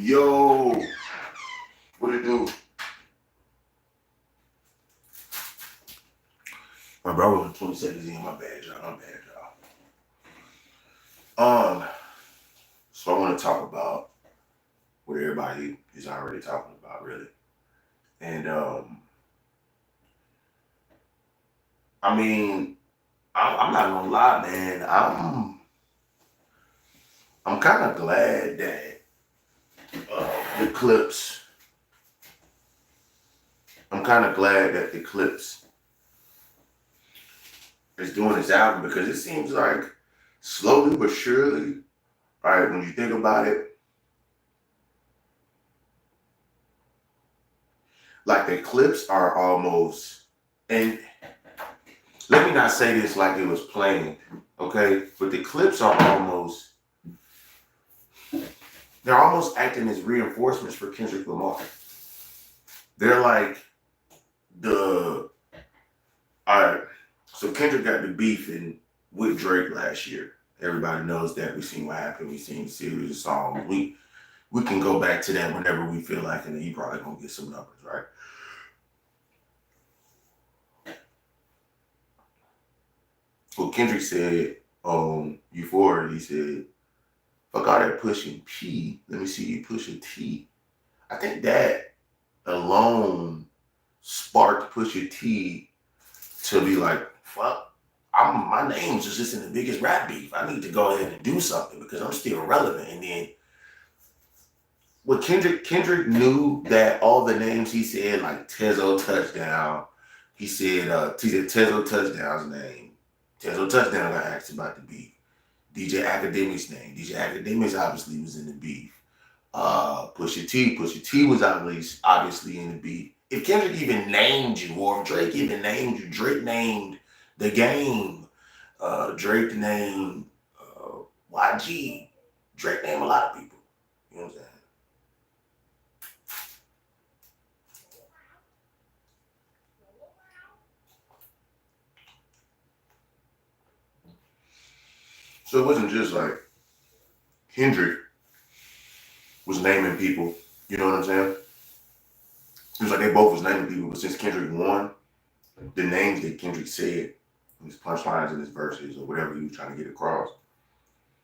Yo, what it do? My bro was 20 seconds in. My bad, y'all. So I want to talk about what everybody is already talking about, really. And I mean, I'm not gonna lie, man. I'm kind of glad that the Clipse. I'm kind of glad that the Clipse is doing this album because it seems like slowly but surely, right? When you think about it, like the Clipse are almost, and let me not say this like it was planned, okay? But the Clipse are they're almost acting as reinforcements for Kendrick Lamar. They're like alright, so Kendrick got the beefing with Drake last year. Everybody knows that. We've seen what happened. We've seen a series of songs. We can go back to that whenever we feel like it, and he probably gonna get some numbers, right? Well, Kendrick said on Euphoria, he said, fuck all that pushing P. Let me see you push a T. I think that alone sparked Pusha T to be like, fuck, my name's just in the biggest rap beef. I need to go ahead and do something because I'm still relevant. And then what Kendrick knew that all the names he said, like Tezo Touchdown, he said Tezo Touchdown's name. Tezo Touchdown got asked about the beef. DJ Academic's name. DJ Academics obviously was in the beef. Pusha T was obviously in the beef. If Kendrick even named you, or if Drake even named you, Drake named The Game. Drake named YG. Drake named a lot of people. You know what I'm saying? So it wasn't just like Kendrick was naming people. You know what I'm saying? It was like they both was naming people, but since Kendrick won, the names that Kendrick said, his punchlines and his verses or whatever he was trying to get across,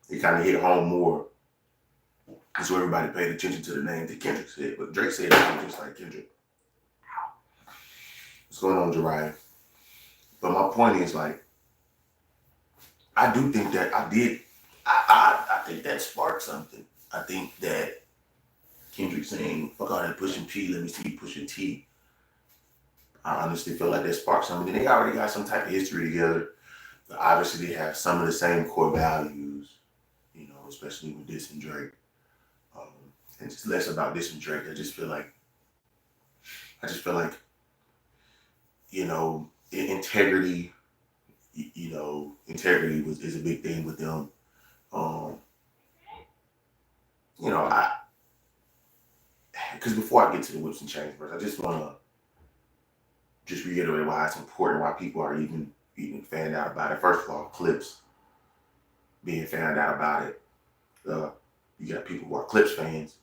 it kind of hit home more. And so everybody paid attention to the names that Kendrick said. But Drake said it just like Kendrick. What's going on, Jariah? But my point is, like, I do think that I think that sparked something. I think that Kendrick saying, fuck all that pushing P, let me see you pushing T. I honestly feel like that sparked something. And they already got some type of history together. But obviously, they have some of the same core values, you know, especially with this and Drake. And it's less about this and Drake. I just feel like, you know, integrity, integrity is a big thing with them. You know, because before I get to the whips and chains verse, I just want to just reiterate why it's important, why people are even fanned out about it. First of all, Clipse being fanned out about it. You got people who are Clipse fans,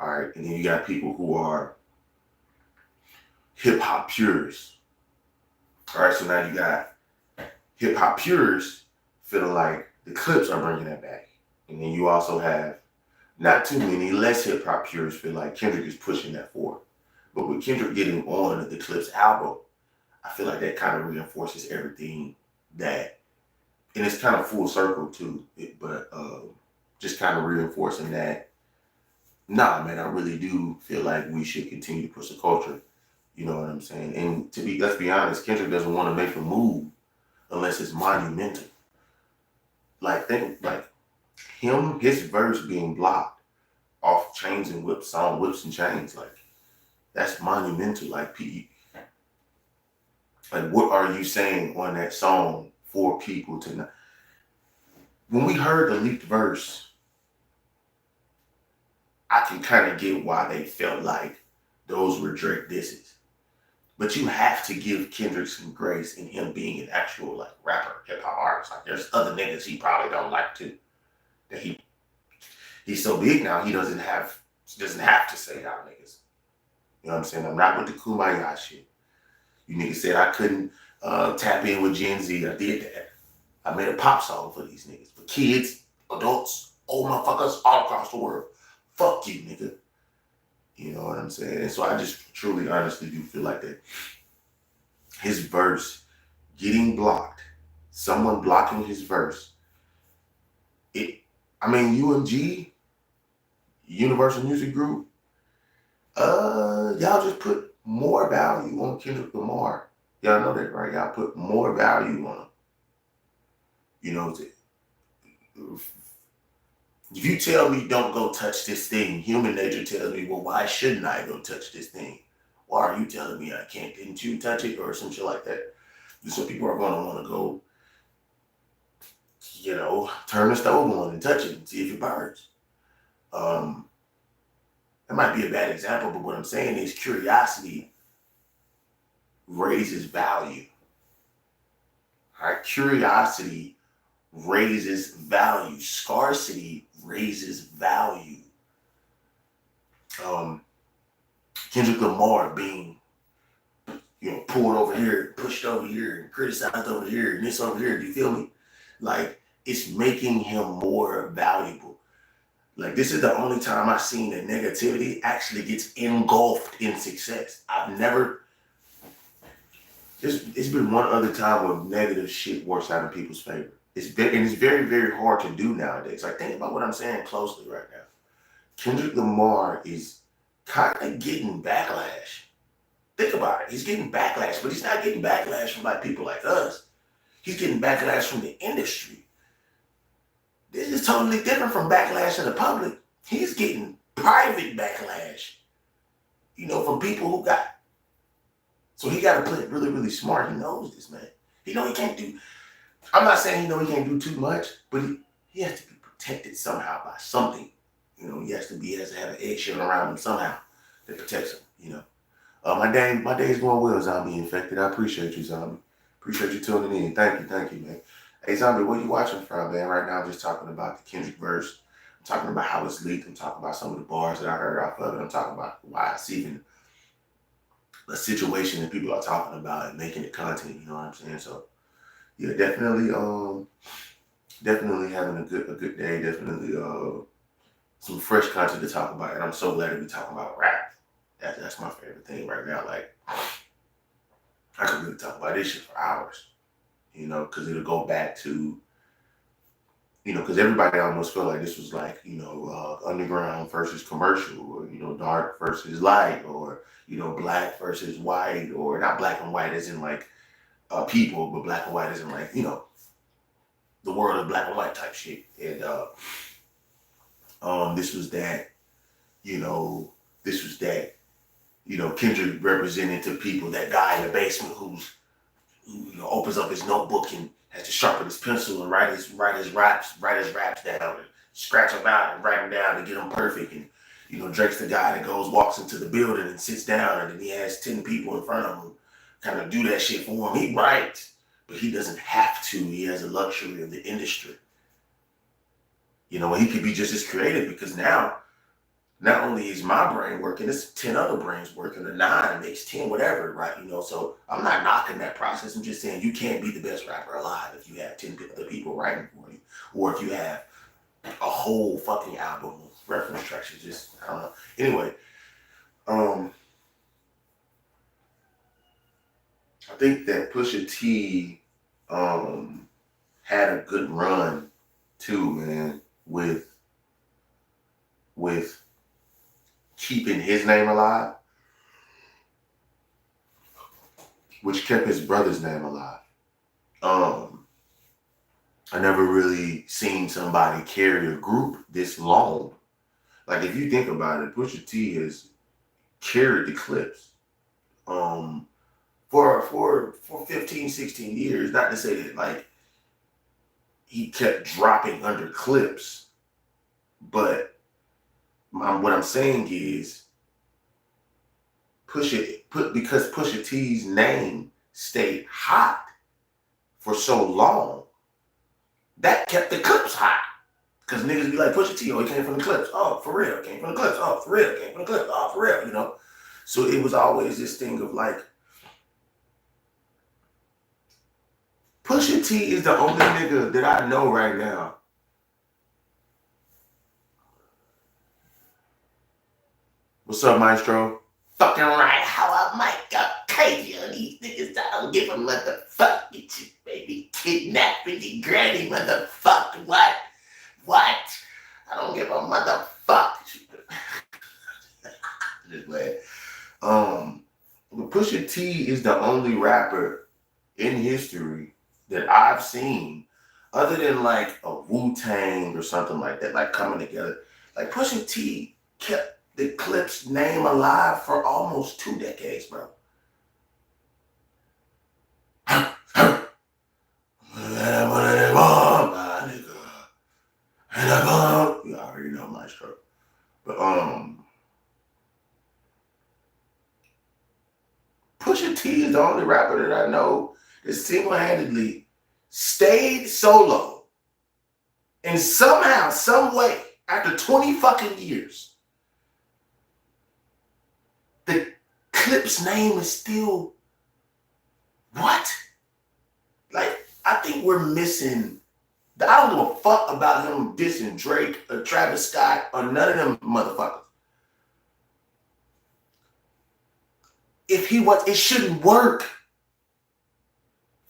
all right, and then you got people who are hip hop purists. All right, so now you got hip hop purists feeling like the Clipse are bringing that back, and then you also have not too many less hip hop purists feel like Kendrick is pushing that forward. But with Kendrick getting on the Clipse album, I feel like that kind of reinforces everything that, and it's kind of full circle too, but just kind of reinforcing that, nah, man, I really do feel like we should continue to push the culture. You know what I'm saying? And let's be honest, Kendrick doesn't want to make a move unless it's monumental. Like, his verse being blocked off Chains and Whips song, Whips and Chains, like, that's monumental. Like, what are you saying on that song for people to know? When we heard the leaked verse, I can kind of get why they felt like those were Drake disses. But you have to give Kendrick some grace in him being an actual, like, rapper, hip hop artist. Like, there's other niggas he probably don't like too. That he's so big now, he doesn't have She doesn't have to say y'all niggas. You know what I'm saying? I'm not with the kumbaya shit. You niggas said I couldn't tap in with Gen Z. I did that. I made a pop song for these niggas. For kids, adults, old motherfuckers all across the world. Fuck you, nigga. You know what I'm saying? And so I just truly, honestly do feel like that his verse getting blocked, someone blocking his verse, UMG, Universal Music Group, y'all just put more value on Kendrick Lamar. Y'all know that, right? Y'all put more value on him. You know, if you tell me don't go touch this thing, human nature tells me, well, why shouldn't I go touch this thing? Why are you telling me I can't? Didn't you touch it or some shit like that? So people are going to want to go, you know, turn the stove on and touch it and see if it burns. That might be a bad example, but what I'm saying is curiosity raises value. All right? Curiosity raises value. Scarcity raises value. Kendrick Lamar being, pulled over here, pushed over here, and criticized over here, and this over here. Do you feel me? Like, it's making him more valuable. Like, this is the only time I've seen that negativity actually gets engulfed in success. It's been one other time where negative shit works out in people's favor. It's very, very hard to do nowadays. Like, think about what I'm saying closely right now. Kendrick Lamar is kind of getting backlash. Think about it. He's getting backlash, but he's not getting backlash from like people like us. He's getting backlash from the industry. This is totally different from backlash in the public. He's getting private backlash, from people who got. So he got to play it really, really smart. He knows this, man. He can't do. I'm not saying he can't do too much, but he has to be protected somehow by something. He has to have an eggshell around him somehow that protects him. My day's going well, Zombie Infected. I appreciate you, Zombie. Appreciate you tuning in. Thank you, man. Hey, Zombie, what are you watching from, man? Right now, I'm just talking about the Kendrick verse. I'm talking about how it's leaked. I'm talking about some of the bars that I heard off of it. I'm talking about why it's even a situation that people are talking about and making it content. You know what I'm saying? So, yeah, definitely having a good day. Definitely some fresh content to talk about. And I'm so glad to be talking about rap. That's my favorite thing right now. Like, I could really talk about this shit for hours, because it'll go back to, because everybody almost felt like this was like, underground versus commercial, or, dark versus light, or, black versus white, or not black and white as in like people, but black and white as in like, the world of black and white type shit. And this was that, Kendrick represented to people that guy in the basement who opens up his notebook and has to sharpen his pencil and write his raps down and scratch them out and write them down to get them perfect. And Drake's the guy that walks into the building and sits down, and then he has 10 people in front of him kind of do that shit for him. He writes, but he doesn't have to. He has the luxury of the industry. And he could be just as creative, because now not only is my brain working, it's 10 other brains working, or 9 makes 10, whatever, right? So I'm not knocking that process. I'm just saying you can't be the best rapper alive if you have 10 other people writing for you, or if you have a whole fucking album of reference tracks. It's just, I don't know. Anyway, I think that Pusha T had a good run too, man, with keeping his name alive, which kept his brother's name alive. I never really seen somebody carry a group this long. Like, if you think about it, Pusha T has carried the Clipse for 15, 16 years. Not to say that, like, he kept dropping under Clipse, but what I'm saying is, because Pusha T's name stayed hot for so long, that kept the Clipse hot. Because niggas be like, Pusha T, oh, he came from the Clipse. Oh, for real, came from the Clipse. Oh, for real, came from the Clipse. Oh, for real, you know? So it was always this thing of like, Pusha T is the only nigga that I know right now. What's up, Maestro? Fucking right, how I might go crazy on these niggas. I don't give a motherfuck. Get you, baby, kidnapping the granny, motherfucker. What? What? I don't give a motherfuck. Just glad. Pusha T is the only rapper in history that I've seen, other than like a Wu-Tang or something like that, like coming together. Like Pusha T kept the Clipse name alive for almost 2 decades, bro. You already know my stroke. But Pusha T is the only rapper that I know that single-handedly stayed solo. And somehow, some way, after 20 fucking years, the Clipse name is still what? Like, I think we're missing. I don't give a fuck about him dissing Drake or Travis Scott or none of them motherfuckers. If he was, it shouldn't work.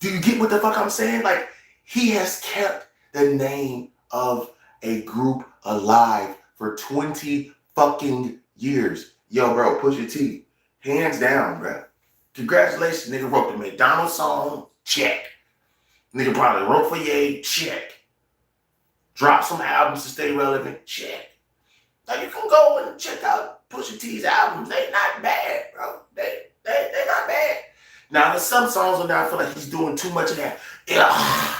Do you get what the fuck I'm saying? Like, he has kept the name of a group alive for 20 fucking years. Yo, bro, Pusha T, hands down, bro. Congratulations, nigga wrote the McDonald's song, check. Nigga probably wrote for Ye, check. Drop some albums to stay relevant, check. Now you can go and check out Pusha T's albums. They not bad, bro. They not bad. Now there's some songs on there I feel like he's doing too much of that. Yeah.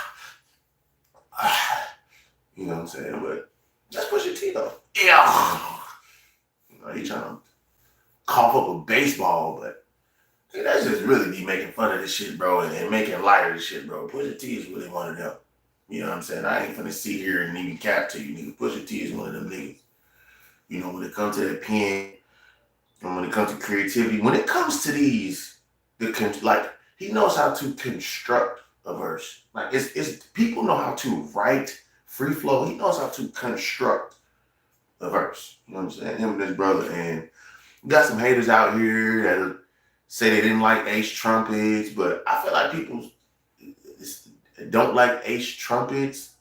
You know what I'm saying? But that's Pusha T though. Yeah. You know, he trying to cough up a baseball, but that's just really be making fun of this shit, bro, and making light of this shit, bro. Pusha T is really one of them. You know what I'm saying? I ain't finna sit here and even cap to you, nigga. Pusha T is one of them niggas. You know, when it comes to that pen, and when it comes to creativity, when it comes to these, he knows how to construct a verse. Like it's people know how to write free flow. He knows how to construct a verse. You know what I'm saying? Him and his brother, and you got some haters out here that say they didn't like Ace Trumpets, but I feel like people that don't like Ace Trumpets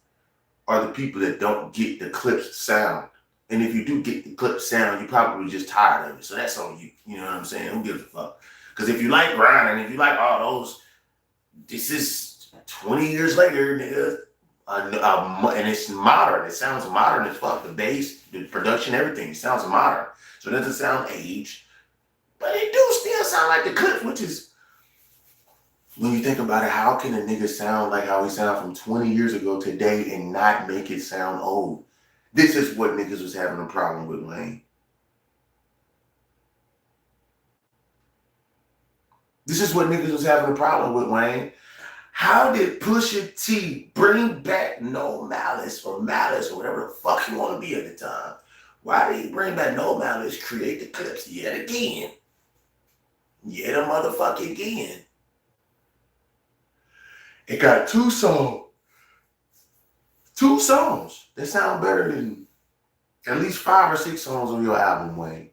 are the people that don't get the Clipse sound. And if you do get the Clipse sound, you probably just tired of it. So that's on you. You know what I'm saying? Who gives a fuck? Because if you like grinding, if you like all those, this is 20 years later, nigga. And it's modern. It sounds modern as fuck. The bass, the production, everything. It sounds modern. So it doesn't sound aged. But it do still sound like the Clipse, which is, when you think about it, how can a nigga sound like how he sounded from 20 years ago today and not make it sound old? This is what niggas was having a problem with, Wayne. This is what niggas was having a problem with, Wayne. How did Pusha T bring back No Malice or Malice or whatever the fuck he want to be at the time? Why did he bring back No Malice, create the Clipse yet again? Yet a motherfucker again. It got 2 songs. 2 songs that sound better than at least 5 or 6 songs on your album, Wayne.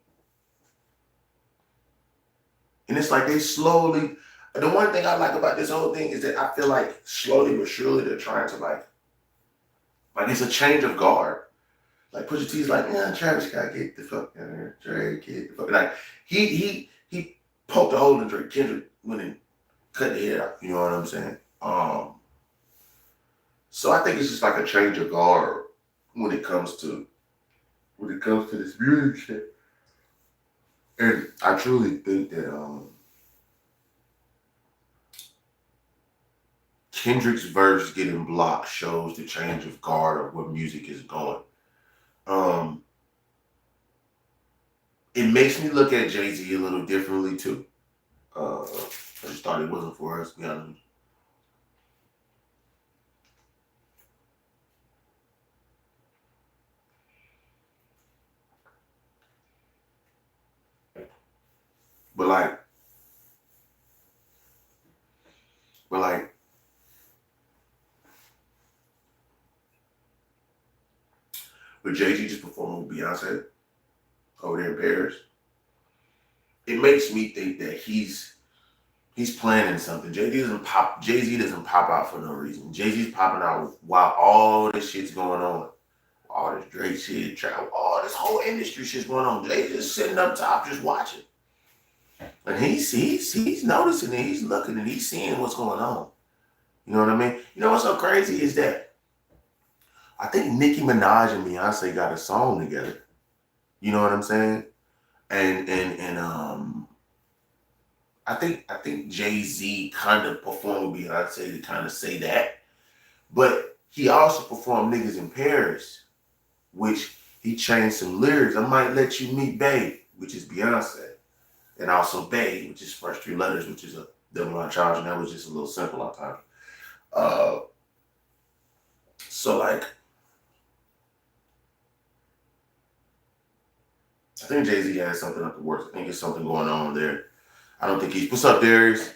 And it's like they slowly, the one thing I like about this whole thing is that I feel like slowly but surely they're trying to like it's a change of guard. Like Pusha T's like, yeah, Travis Scott, get the fuck out of here. Drake, get the fuck. Like he poked a hole in Drake. Kendrick went and cut the head out. You know what I'm saying? So I think it's just like a change of guard when it comes to this music shit. And I truly think that Kendrick's verse getting blocked shows the change of guard of where music is going. It makes me look at Jay-Z a little differently too. I just thought it wasn't for us, to be honest. But like, but Jay-Z just performing with Beyonce over there in Paris, it makes me think that he's planning something. Jay-Z doesn't pop out for no reason. Jay-Z's popping out while all this shit's going on. All this Drake shit, all this whole industry shit's going on. Jay just sitting up top just watching. And he's noticing it, he's looking and he's seeing what's going on. You know what I mean? You know what's so crazy is that I think Nicki Minaj and Beyonce got a song together. You know what I'm saying? And I think Jay-Z kind of performed with Beyonce to kind of say that. But he also performed Niggas in Paris, which he changed some lyrics. I might let you meet Babe, which is Beyonce. And also Babe, which is first three letters, which is a double entendre, and that was just a little simple on time. So like, I think Jay-Z has something up the works. I think there's something going on there. I don't think he's. What's up, Darius?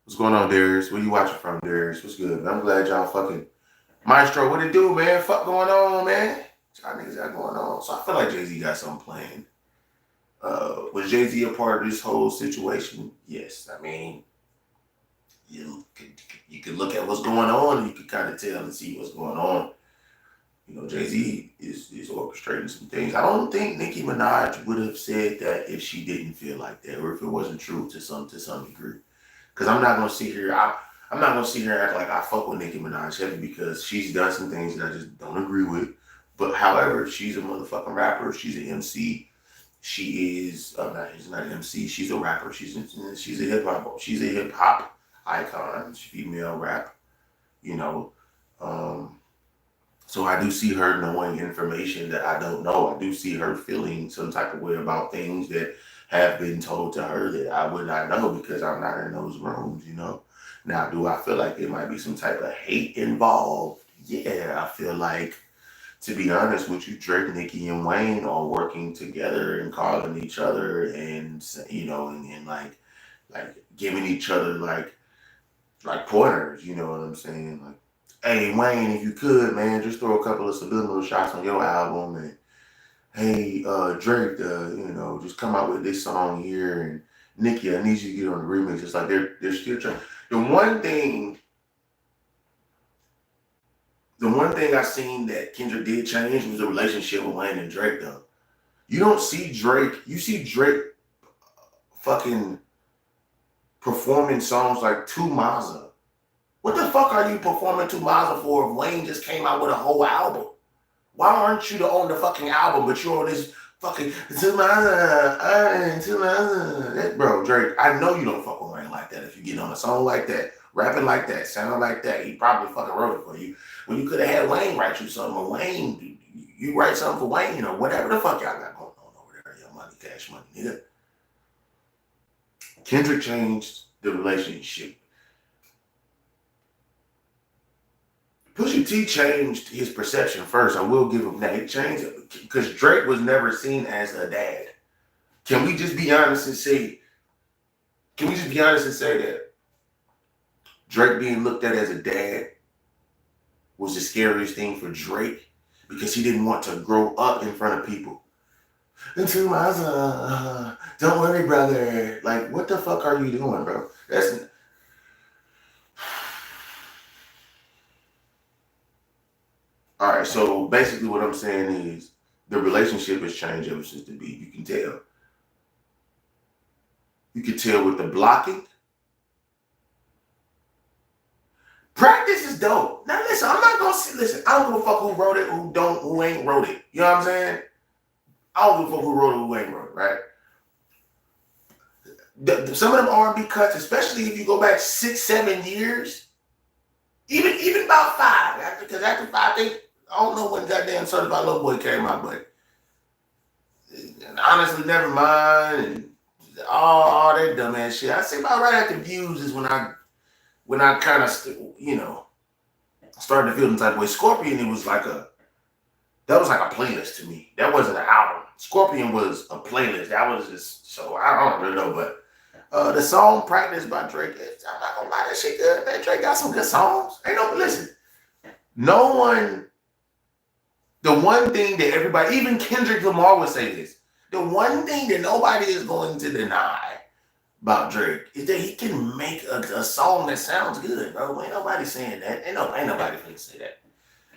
What's going on, Darius? Where you watching from, Darius? What's good? I'm glad y'all fucking Maestro. What it do, man? Fuck going on, man? Y'all niggas got going on. So I feel like Jay-Z got something planned. Was Jay-Z a part of this whole situation? Yes. I mean, you could look at what's going on and you could kind of tell and see what's going on. You know, Jay-Z is orchestrating some things. I don't think Nicki Minaj would have said that if she didn't feel like that, or if it wasn't true to some degree. Because I'm not gonna sit here. I'm not gonna sit here and act like I fuck with Nicki Minaj heavy because she's done some things that I just don't agree with. But however, she's a motherfucking rapper. She's an MC. She is she's not an MC. She's a rapper. She's a hip hop. She's a hip hop icon. Female rap. You know. So I do see her knowing information that I don't know. I do see her feeling some type of way about things that have been told to her that I would not know because I'm not in those rooms, you know. Now, do I feel like there might be some type of hate involved? Yeah, I feel like, to be honest with you, Drake, Nicki, and Wayne are working together and calling each other and, you know, and like giving each other like pointers, you know what I'm saying? Like, hey, Wayne, if you could, man, just throw a couple of subliminal shots on your album. And hey, Drake, you know, just come out with this song here. And Nicki, I need you to get on the remix. It's like they're still trying. The one thing I seen that Kendrick did change was the relationship with Wayne and Drake, though. You don't see Drake. You see Drake fucking performing songs like Tu Maza. What the fuck are you performing Tu Maza for if Wayne just came out with a whole album? Why aren't you on the fucking album, but you're on this fucking Tu Maza? Bro, Drake, I know you don't fuck with Wayne like that. If you get on a song like that, rapping like that, sounding like that, he probably fucking wrote it for you. When you could have had Wayne write you something, or Wayne, you write something for Wayne, or whatever the fuck y'all got going on over there. Your money, cash money, nigga. Kendrick changed the relationship. Pusha T changed his perception first. I will give him that. He changed it because Drake was never seen as a dad. Can we just be honest and say that Drake being looked at as a dad was the scariest thing for Drake because he didn't want to grow up in front of people. Into my don't worry, brother. Like, what the fuck are you doing, bro? All right, so basically what I'm saying is the relationship has changed ever since the beat. You can tell. You can tell with the blocking. Practice is dope. Now listen, I'm not gonna listen. I don't give a fuck who wrote it, who ain't wrote it. You know what I'm saying? I don't give a fuck who wrote it, who ain't wrote it, right? Some of them R&B cuts, especially if you go back 6-7 years, even about 5, because after 5, I don't know when goddamn Certified Lover Boy came out, but honestly, never mind, and all that dumbass shit. I say about right after Views is when I kind of, you know, started to feel the type of way. Scorpion, it was like That was like a playlist to me. That wasn't an album. Scorpion was a playlist. That was just, so I don't really know, but the song Practice by Drake, I'm not gonna lie, that shit good, man. Drake got some good songs. Ain't no, listen, no one, the one thing that everybody, even Kendrick Lamar would say this, the one thing that nobody is going to deny about Drake is that he can make a song that sounds good, bro. Ain't nobody saying that. Ain't nobody finna say that.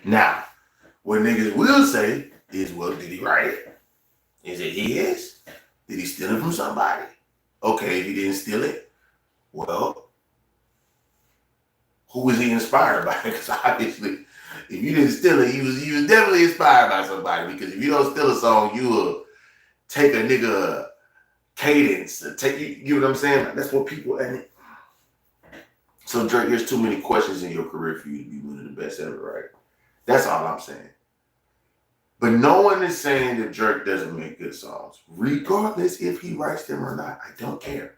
Now, what niggas will say is, well, did he write it? Is it his? Did he steal it from somebody? Okay, if he didn't steal it, well, who was he inspired by? Because obviously, if you didn't steal it, he was definitely inspired by somebody. Because if you don't steal a song, you will take a nigga cadence. You know what I'm saying? That's what people. So Drake, there's too many questions in your career for you to be one of the best ever, right? That's all I'm saying. But no one is saying that Drake doesn't make good songs, regardless if he writes them or not. I don't care.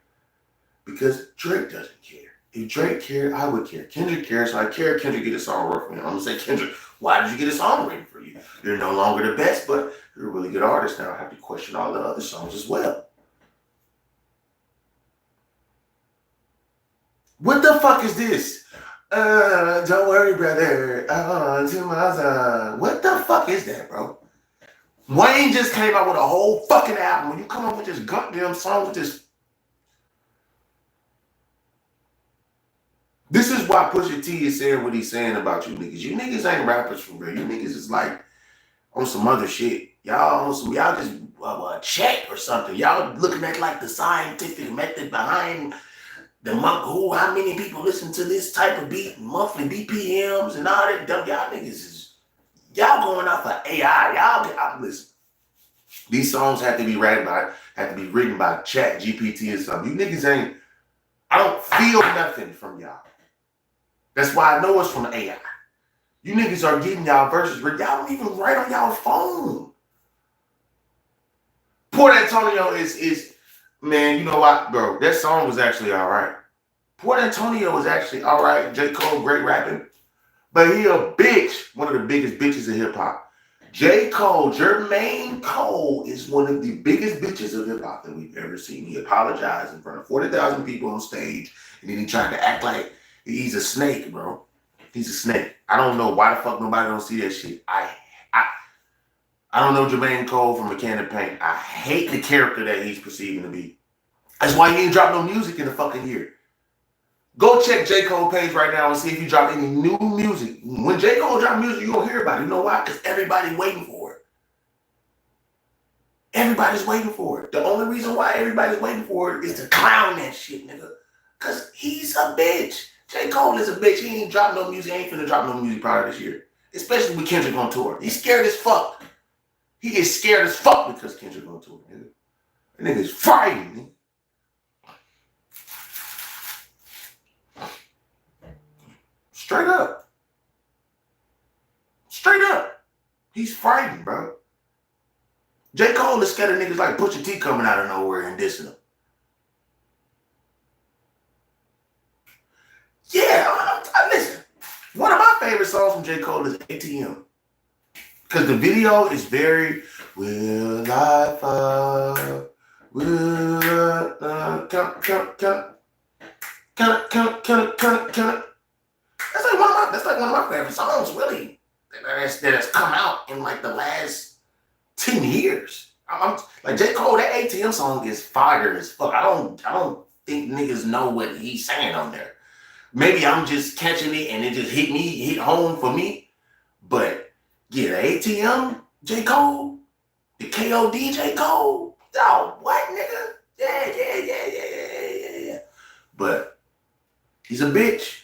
Because Drake doesn't care. If Drake cared, I would care. Kendrick cares, so I care if Kendrick get a song written for me. I'm going to say, Kendrick, why did you get a song written for you? You're no longer the best, but you're a really good artist now. I have to question all the other songs as well. What the fuck is this? Don't worry, brother. On to my son. What the fuck is that, bro? Wayne just came out with a whole fucking album. When you come up with this goddamn song with this. This is why Pusha T is saying what he's saying about you niggas. You niggas ain't rappers for real. You niggas is like on some other shit. Y'all on some, y'all just check or something. Y'all looking at like the scientific method behind the month, how many people listen to this type of beat, monthly BPMs and all that dumb. Y'all niggas is, y'all going off of AI. Y'all listen. These songs have to be written by Chat GPT or something. You niggas ain't, I don't feel nothing from y'all. That's why I know it's from AI. You niggas are getting y'all verses, but y'all don't even write on y'all phone. Port Antonio is man, you know what, bro? That song was actually all right. Port Antonio was actually all right. J. Cole, great rapping. But he a bitch. One of the biggest bitches of hip-hop. J. Cole, Jermaine Cole, is one of the biggest bitches of hip-hop that we've ever seen. He apologized in front of 40,000 people on stage, and then he tried to act like he's a snake, bro. He's a snake. I don't know why the fuck nobody don't see that shit. I don't know Jermaine Cole from A Can of Paint. I hate the character that he's perceiving to be. That's why he ain't dropped no music in a fucking year. Go check J. Cole page right now and see if he dropped any new music. When J. Cole drop music, you're going to hear about it. You know why? Because everybody's waiting for it. Everybody's waiting for it. The only reason why everybody's waiting for it is to clown that shit, nigga. Because he's a bitch. J. Cole is a bitch. He ain't dropped no music. He ain't finna drop no music probably this year. Especially with Kendrick on tour. He's scared as fuck. He is scared as fuck because Kendrick on tour, nigga. That nigga's frightened, nigga. Straight up. Straight up. He's frightened, bro. J. Cole is scared of niggas like Pusha T coming out of nowhere and dissing him. Yeah, listen. One of my favorite songs from J. Cole is ATM. Because the video is very, will I fall? Will I, That's like one of my favorite songs, really. That has come out in like the last 10 years. I'm like J. Cole, that ATM song is fire as fuck. I don't think niggas know what he's saying on there. Maybe I'm just catching it and it just hit home for me. But yeah, the ATM, J. Cole, the KOD J. Cole. Oh, what, nigga? Yeah. But he's a bitch.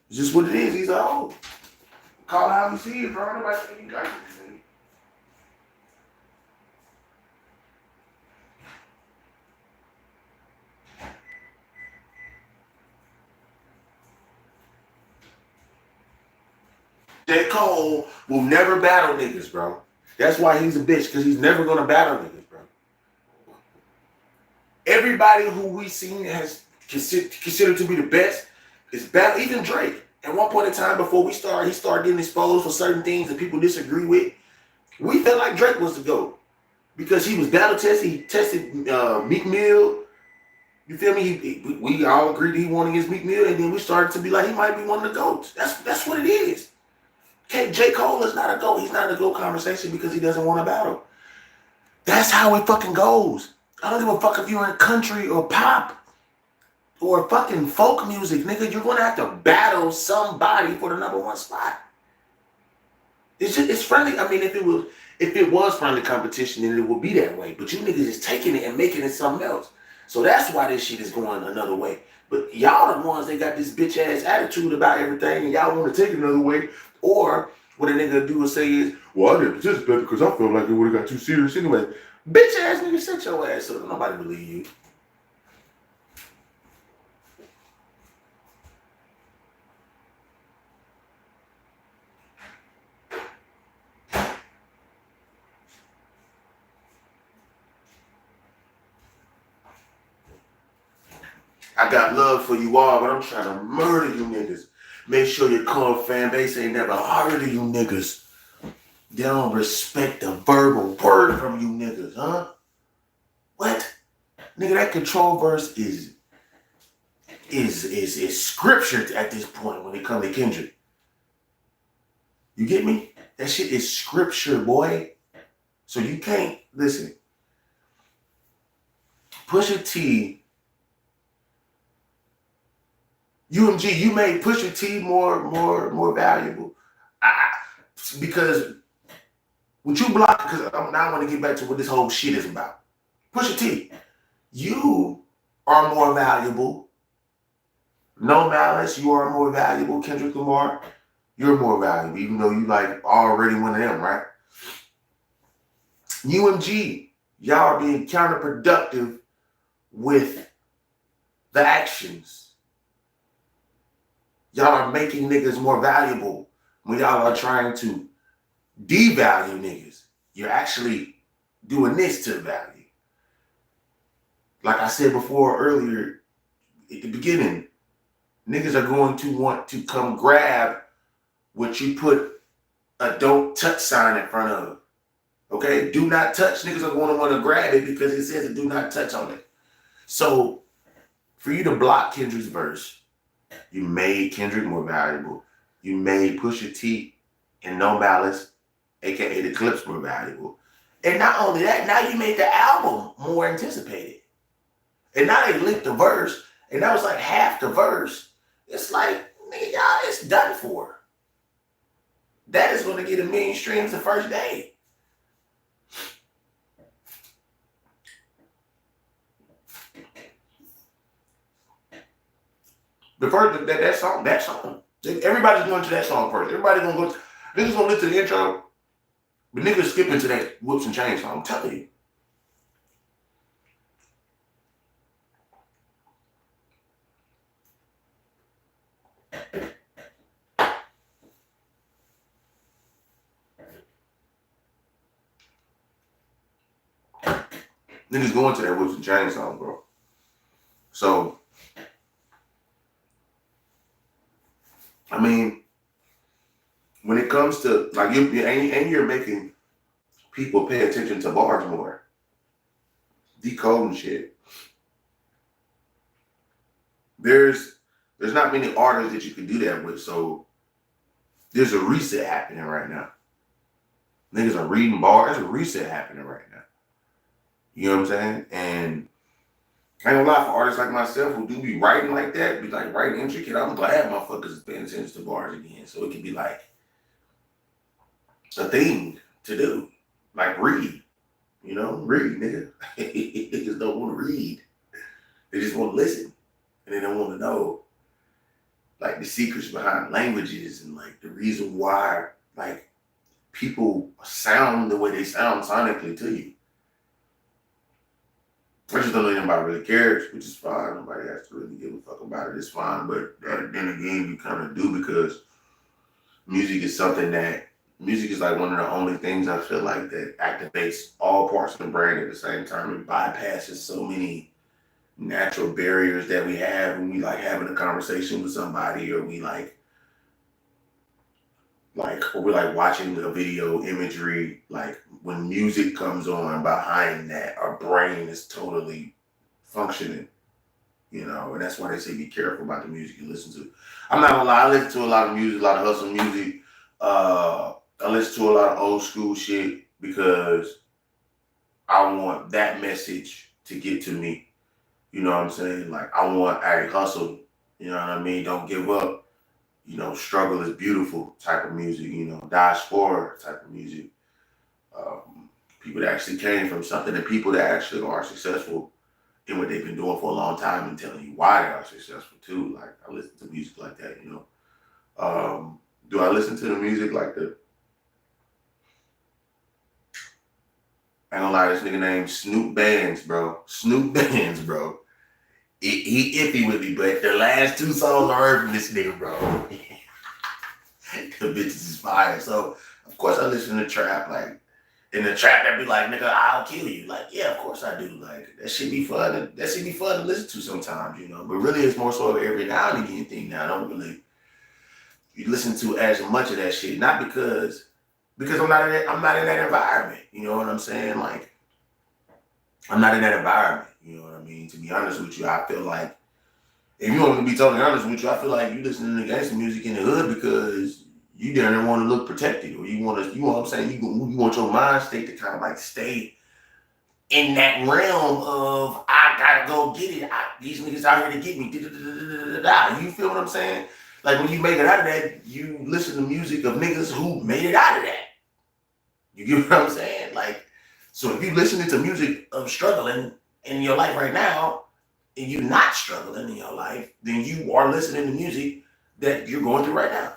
It's just what it is. He's a hoe. Call it how you see it, bro. Nobody think you got it. J. Cole will never battle niggas, bro. That's why he's a bitch, because he's never going to battle niggas, bro. Everybody who we seen has considered to be the best is battle. Even Drake. At one point in time before he started getting exposed for certain things that people disagree with, We felt like Drake was the GOAT because he was battle tested. He tested Meek Mill. You feel me? We all agreed he won against Meek Mill, and then we started to be like, he might be one of the GOATs. That's what it is. Okay, J. Cole is not a GOAT. He's not a GOAT conversation because he doesn't want to battle. That's how it fucking goes. I don't give a fuck if you're in country or pop or fucking folk music, nigga. You're gonna have to battle somebody for the number one spot. It's friendly. I mean, if it was friendly competition, then it would be that way. But you niggas is taking it and making it something else. So that's why this shit is going another way. But y'all the ones that got this bitch ass attitude about everything, and y'all want to take it another way. Or what a nigga do is say is, well, I didn't participate because I felt like it would have got too serious anyway. Bitch ass nigga, sit your ass up. Nobody believe you. I got love for you all, but I'm trying to murder you niggas. Make sure your core fan base ain't never heard of you niggas. They don't respect the verbal word from you niggas, huh? What? Nigga, that control verse is scripture at this point when it comes to Kendrick. You get me? That shit is scripture, boy. So you can't, listen. Pusha T, UMG, you made Pusha T more valuable. Because what you block, because now I want to get back to what this whole shit is about. Pusha T, you are more valuable. No Malice, you are more valuable. Kendrick Lamar, you're more valuable, even though you like already one of them, right? UMG, y'all are being counterproductive with the actions. Y'all are making niggas more valuable when y'all are trying to devalue niggas. You're actually doing this to value. Like I said before earlier, at the beginning, niggas are going to want to come grab what you put a don't touch sign in front of. Okay? Do not touch. Niggas are going to want to grab it because it says a do not touch on it. So, for you to block Kendrick's verse, you made Kendrick more valuable. You made Pusha T and No Malice, aka the Clipse, more valuable. And not only that, now you made the album more anticipated. And now they linked the verse, and that was like half the verse. It's like, nigga, y'all, it's done for. That is going to get 1 million streams the first day. The first that song. Everybody's going to that song first. Everybody's gonna go. Niggas gonna listen to the intro, but niggas skipping to that Whoops and Chains song. I'm telling you. Niggas going to that Whoops and Chains song, bro. So, I mean, when it comes to like you're making people pay attention to bars more, decoding shit. There's not many artists that you can do that with, so there's a reset happening right now. Niggas are reading bars. There's a reset happening right now. You know what I'm saying? And I ain't gonna lie, for artists like myself who do be writing like that, be like writing intricate, I'm glad motherfuckers is paying attention to bars again. So it can be like a thing to do. Like read. You know, read, nigga. Niggas don't want to read. They just want to listen. And they don't want to know like the secrets behind languages and like the reason why like people sound the way they sound sonically to you. I just don't know anybody really cares, which is fine. Nobody has to really give a fuck about it. It's fine. But then again, you kind of do because music is like one of the only things I feel like that activates all parts of the brain at the same time and bypasses so many natural barriers that we have when we like having a conversation with somebody or we like Like, or we're like watching a video imagery, like when music comes on behind that, our brain is totally functioning, and that's why they say be careful about the music you listen to. I'm not gonna lie, I listen to a lot of music, a lot of hustle music. I listen to a lot of old school shit because I want that message to get to me. You know what I'm saying? Like I want a hustle, you know what I mean? Don't give up. Struggle is beautiful type of music, die for type of music. People that actually came from something and people that actually are successful in what they've been doing for a long time and telling you why they are successful too. Like I listen to music like that. Do I listen to the music like the I ain't gonna lie, this nigga named Snoop Bands, bro. Snoop Bands, bro. He iffy with me, but the last two songs I heard from this nigga, bro. The bitches is fire. So of course I listen to trap, like in the trap that be like, nigga, I'll kill you. Like, yeah, of course I do. Like that should be fun. That should be fun to listen to sometimes, But really it's more so of every now and again thing now. I don't really listen to as much of that shit. Not because I'm not in that environment. You know what I'm saying? Like I'm not in that environment. You know what I mean? To be honest with you, I feel like if you want me to be totally honest with you, I feel like you listening to gangster music in the hood because you don't want to look protected, or you want to, you know what I'm saying? You want your mind state to kind of like stay in that realm of I gotta go get it. These niggas out here to get me. You feel what I'm saying? Like when you make it out of that, you listen to music of niggas who made it out of that. You get what I'm saying? Like, so if you listening to music of struggling in your life right now, and you're not struggling in your life, then you are listening to music that you're going through right now.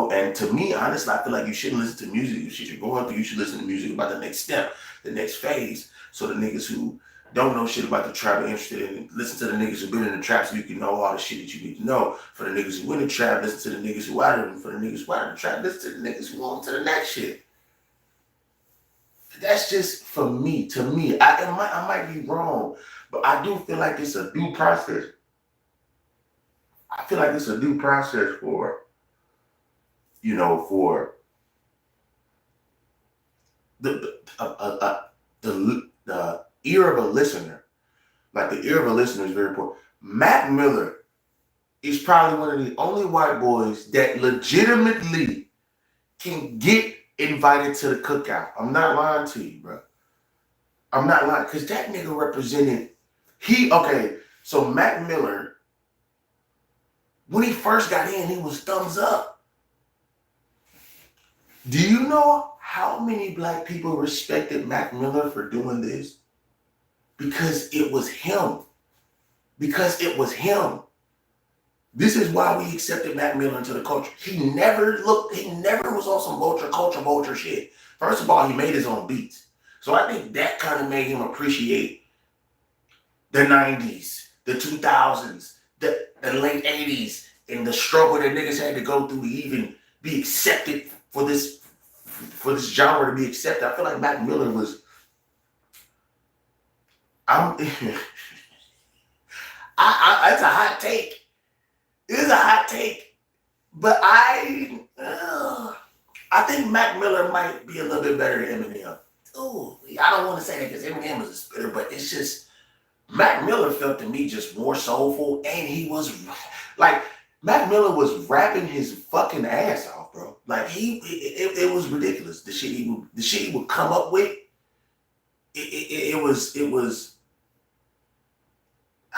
And to me, honestly, I feel like you shouldn't listen to music, the shit you're going through. You should listen to music about the next step, the next phase. So the niggas who don't know shit about the trap are interested in it. Listen to the niggas who've been in the trap so you can know all the shit that you need to know. For the niggas who in the trap, listen to the niggas who out of them. For the niggas who out of the trap, listen to the niggas who on to the next shit. That's just for me. To me, I might be wrong, but I do feel like it's a due process. I feel like it's a due process for the ear of a listener. Like the ear of a listener is very important. Mac Miller is probably one of the only white boys that legitimately can get invited to the cookout. I'm not lying to you, bro. I'm not lying, because that nigga represented, so Mac Miller, when he first got in, he was thumbs up. Do you know how many black people respected Mac Miller for doing this? Because it was him. Because it was him. This is why we accepted Mac Miller into the culture. He never was on some vulture shit. First of all, he made his own beats. So I think that kind of made him appreciate the 90s, the 2000s, the late 80s, and the struggle that niggas had to go through to even be accepted for this genre to be accepted. I feel like Mac Miller was. It's a hot take. It is a hot take, but I think Mac Miller might be a little bit better than Eminem. Ooh, I don't want to say that because Eminem is a spitter, but it's just Mac Miller felt to me just more soulful, and he was like Mac Miller was rapping his fucking ass off, bro. Like it was ridiculous. The shit he would come up with. It was.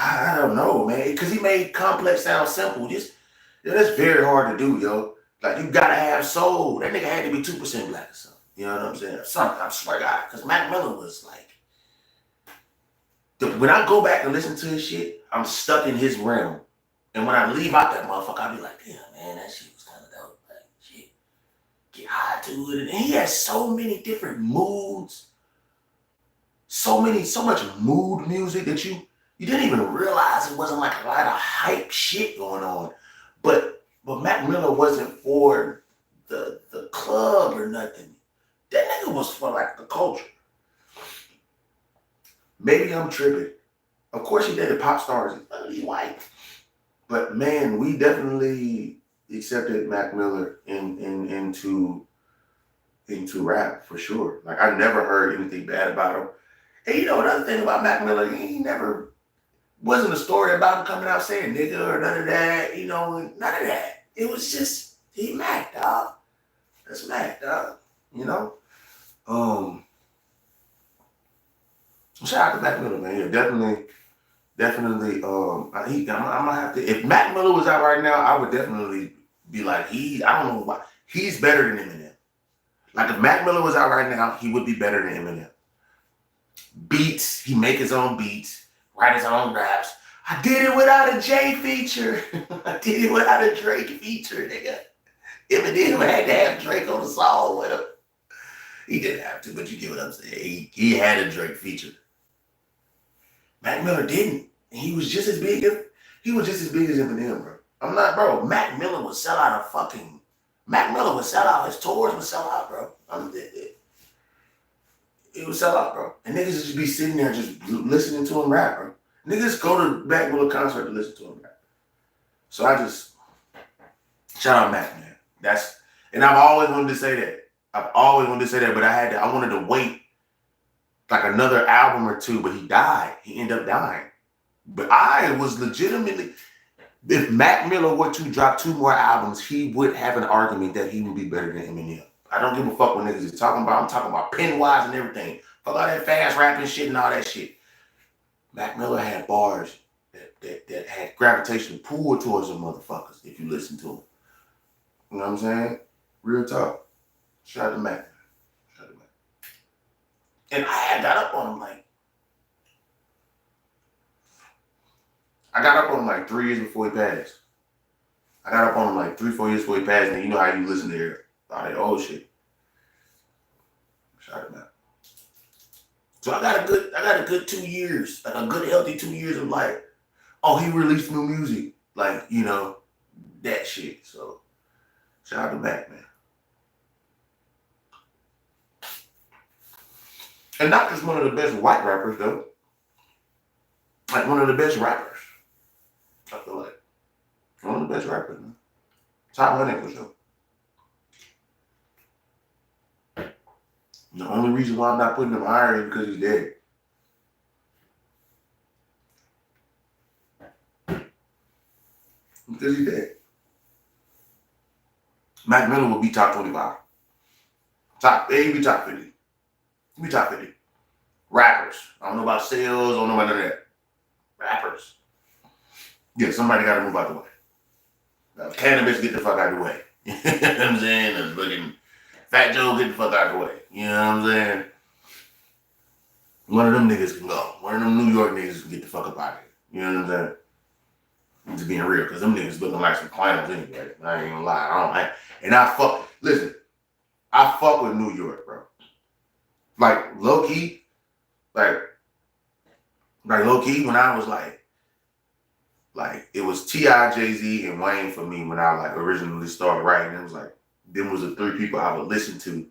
I don't know, man, because he made complex sound simple. That's very hard to do, yo. Like you gotta have soul. That nigga had to be 2% black or something. You know what I'm saying? Something. I swear to God, because Mac Miller was like. When I go back and listen to his shit, I'm stuck in his realm. And when I leave out that motherfucker, I'll be like, damn, man, that shit was kind of dope. Like, shit, get high to it. And he has so many different moods. So much mood music that you didn't even realize it wasn't like a lot of hype shit going on. But Mac Miller wasn't for the club or nothing. That nigga was for like the culture. Maybe I'm tripping. Of course he dated pop stars. He's white. But man, we definitely accepted Mac Miller into rap for sure. Like I never heard anything bad about him. And you know another thing about Mac Miller, he never wasn't a story about him coming out saying nigga or none of that. You know, none of that. It was just he Mac, dog. That's Mac, dog. You know. Shout out to Mac Miller, man. Yeah, definitely. I'm gonna have to. If Mac Miller was out right now, I would definitely be like, I don't know why. He's better than Eminem. Like if Mac Miller was out right now, he would be better than Eminem. Beats, he make his own beats, write his own raps. I did it without a J feature. I did it without a Drake feature, nigga. Eminem had to have Drake on the song with him. He didn't have to, but you get what I'm saying. He had a Drake feature. Mac Miller didn't. And he was just as big as Eminem, bro. I'm not, bro. Mac Miller would sell out Mac Miller would sell out. His tours would sell out, bro. It would sell out, bro. And niggas just be sitting there just listening to him rap, bro. Niggas go to Mac Miller concert to listen to him rap. So I just shout out Mac, man. And I've always wanted to say that. But I wanted to wait like another album or two, but he died. He ended up dying. But I was legitimately, if Mac Miller were to drop 2 more albums, he would have an argument that he would be better than Eminem. I don't give a fuck what niggas is talking about. I'm talking about pen-wise and everything. Fuck all that fast rapping shit and all that shit. Mac Miller had bars that had gravitational pull towards them motherfuckers if you listen to them. You know what I'm saying? Real talk. Shout out to Mac. And I had got up on him like, 3 years before he passed. I got up on him like 3-4 years before he passed, and you know how you listen to all that old shit. Shout out to Mac. So I got a good 2 years, like a good healthy 2 years of like, oh, he released new music, like, you know, that shit. So shout out to Mac, man. And not just one of the best white rappers, though. Like one of the best rappers. I feel like. One of the best rappers, man. Top 100 for sure. The only reason why I'm not putting him higher is because he's dead. Because he's dead. Mac Miller will be top 25. He'll be top 50. He'll be top 50. Rappers. I don't know about sales. I don't know about none of that. Rappers. Yeah, somebody got to move out the way. Now, Cannabis, get the fuck out of the way. You know what I'm saying? And fucking Fat Joe, get the fuck out of the way. You know what I'm saying? One of them niggas can go. One of them New York niggas can get the fuck up out of here. You know what I'm saying? I'm just being real, because them niggas looking like some clowns anyway. I ain't gonna lie. I fuck with New York, bro. Like, low-key, like low-key, when I was like, it was T.I., Jay-Z, and Wayne for me when I like originally started writing. It was like, them was the 3 people I would listen to.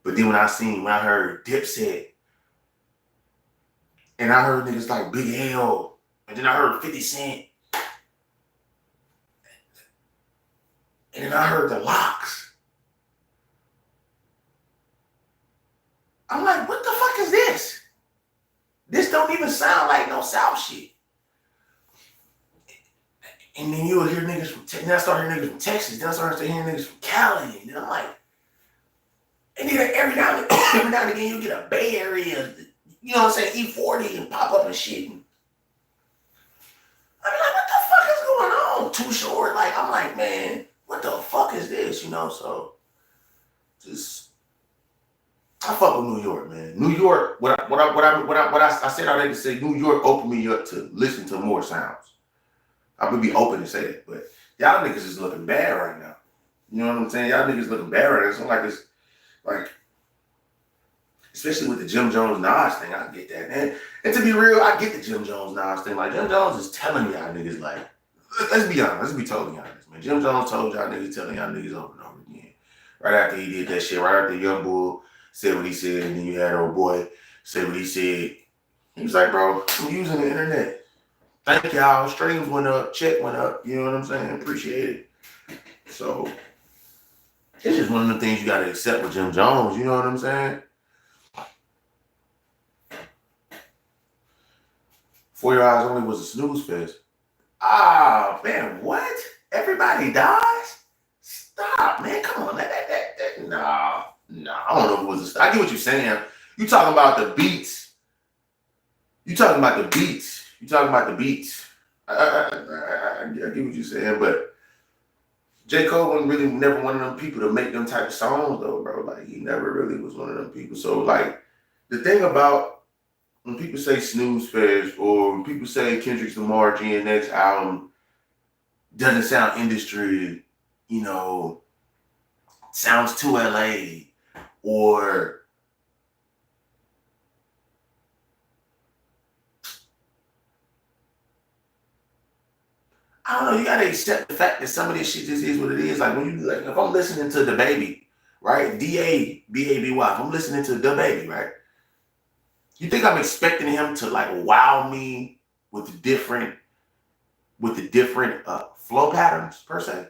But then when I heard Dipset, and I heard niggas like Big L, and then I heard 50 Cent, and then I heard the Locks. I'm like, what the fuck is this? This don't even sound like no South shit. And then you would hear niggas from Texas. Then I started hearing niggas from Texas. Then I started hearing niggas from Cali. And then I'm like, and then every now and again you get a Bay Area, you know what I'm saying, E40 and pop up and shit. And I'm like, what the fuck is going on? Too Short. Like, I'm like, man, what the fuck is this? You know, so just I fuck with New York, man. New York, what I said already to say, New York opened me up to listen to more sounds. I would be open to say that, but y'all niggas is looking bad right now. You know what I'm saying? Y'all niggas looking bad right now. It's not like it's like, especially with the Jim Jones Nas thing, I get that. And to be real, I get the Jim Jones Nas thing. Like, Jim Jones is telling y'all niggas, like, let's be honest, let's be totally honest, man. Jim Jones told y'all niggas, telling y'all niggas over and over again. Right after he did that shit, right after Young Bull said what he said, and then you had old boy say what he said. He was like, bro, I'm using the internet. Thank y'all. Streams went up, check went up. You know what I'm saying? Appreciate it. So it's just one of the things you gotta accept with Jim Jones, you know what I'm saying? 4 Your Eyes Only was a snooze fest. Ah, man, what? Everybody dies? Stop, man. Come on. Nah. I don't know if it was I get what you're saying. You talking about the beats. You talking about the beats. I get what you're saying, but J. Cole wasn't really never one of them people to make them type of songs, though, bro. Like, he never really was one of them people. So, like, the thing about when people say snooze fest or when people say Kendrick's Lamar GNX album doesn't sound industry, you know, sounds too LA, or I don't know, you gotta accept the fact that some of this shit just is what it is. Like when you like if I'm listening to the baby, right? DABABY, if I'm listening to the baby, right? You think I'm expecting him to like wow me with the different flow patterns per se?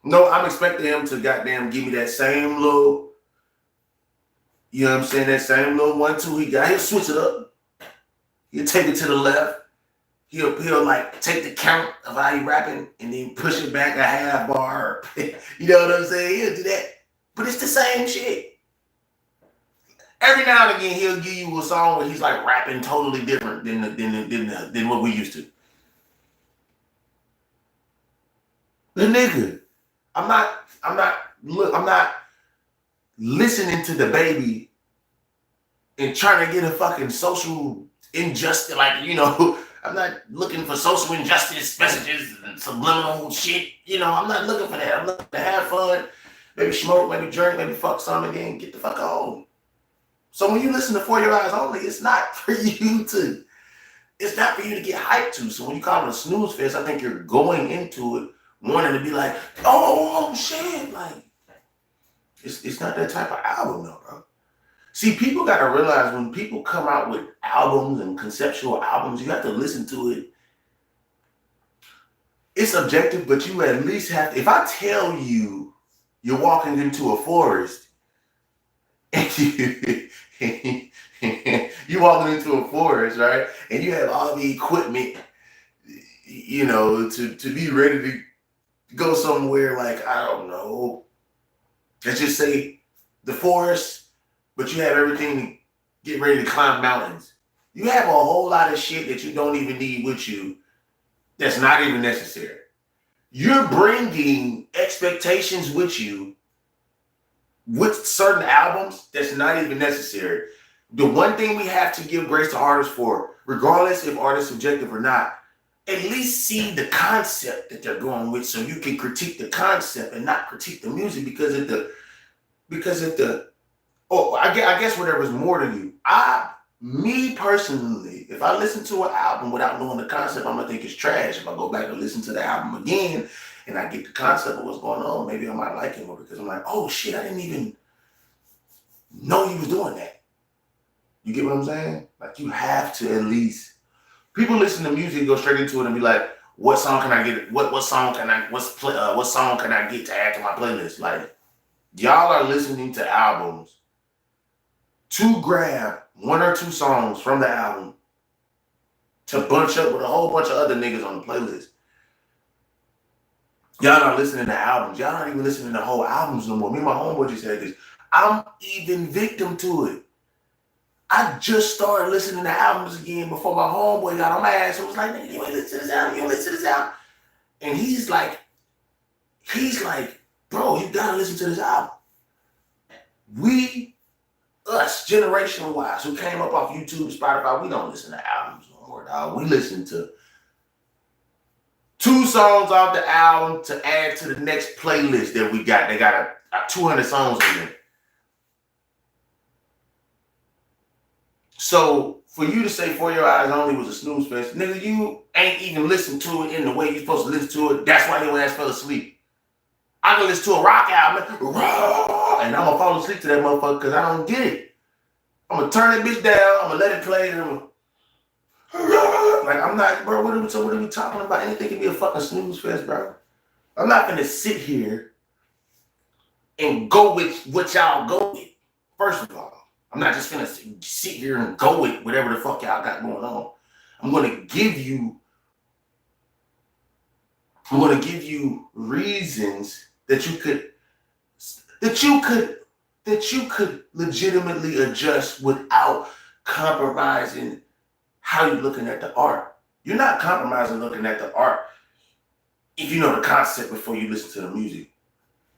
No, I'm expecting him to goddamn give me that same little, you know what I'm saying, that same little 1-2 he got. He'll switch it up. He'll take it to the left. He'll like take the count of how he rapping and then push it back a half bar. You know what I'm saying? He'll do that. But it's the same shit. Every now and again, he'll give you a song where he's like rapping totally different than what we used to. The nigga, I'm not listening to the baby and trying to get a fucking social injustice, like, you know, I'm not looking for social injustice messages and subliminal shit. You know, I'm not looking for that. I'm looking to have fun, maybe smoke, maybe drink, maybe fuck some, and then get the fuck home. So when you listen to 4 Your Eyes Only, it's not for you to get hyped to. So when you call it a snooze fest, I think you're going into it wanting to be like, oh shit, like it's not that type of album though, bro. See, people got to realize when people come out with albums and conceptual albums, you have to listen to it. It's subjective, but you at least have to. If I tell you you're walking into a forest and you're walking into a forest, right? And you have all the equipment, you know, to be ready to go somewhere like, I don't know, let's just say the forest, but you have everything to get ready to climb mountains. You have a whole lot of shit that you don't even need with you that's not even necessary. You're bringing expectations with you with certain albums that's not even necessary. The one thing we have to give grace to artists for, regardless if art is subjective or not, at least see the concept that they're going with so you can critique the concept and not critique the music because I guess whatever's more to you. Me personally, if I listen to an album without knowing the concept, I'm gonna think it's trash. If I go back and listen to the album again and I get the concept of what's going on, maybe I might like it more because I'm like, oh shit, I didn't even know he was doing that. You get what I'm saying? Like you have to at least. People listen to music, go straight into it, and be like, "What song can I get? What song can I? What song can I get to add to my playlist?" Like, y'all are listening to albums to grab 1 or 2 songs from the album to bunch up with a whole bunch of other niggas on the playlist. Y'all not listening to albums. Y'all not even listening to whole albums no more. Me and my homeboy just said this. I'm even victim to it. I just started listening to albums again before my homeboy got on my ass and was like, nigga, you ain't listen to this album, you ain't listen to this album. And he's like, bro, you gotta listen to this album. Us, generational wise, who came up off YouTube, Spotify, we don't listen to albums no more, dog. We listen to 2 songs off the album to add to the next playlist that we got. They got 200 songs in there. So for you to say 4 Your Eyes Only was a snooze fest, nigga, you ain't even listened to it in the way you're supposed to listen to it. That's why your ass fell asleep. I can listen to a rock album, and I'm gonna fall asleep to that motherfucker because I don't get it. I'm gonna turn that bitch down, I'm gonna let it play, and I'm like, I'm not, bro, what are we talking about? Anything can be a fucking snooze fest, bro. I'm not gonna sit here and go with what y'all go with. First of all, I'm not just gonna sit here and go with whatever the fuck y'all got going on. I'm gonna give you reasons that you could legitimately adjust without compromising how you're looking at the art. You're not compromising looking at the art if you know the concept before you listen to the music.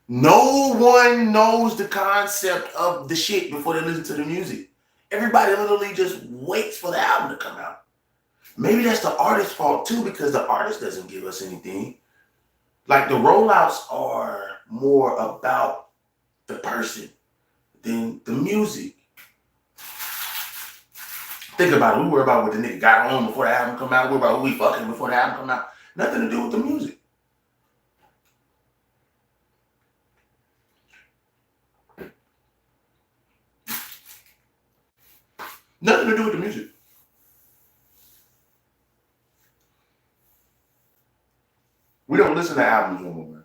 No one knows the concept of the shit before they listen to the music. Everybody literally just waits for the album to come out. Maybe that's the artist's fault too, because the artist doesn't give us anything. Like the rollouts are more about the person than the music. Think about it. We worry about what the nigga got on before the album come out. We worry about who we fucking before the album come out. Nothing to do with the music. Nothing to do with the music. We don't listen to albums no more, man.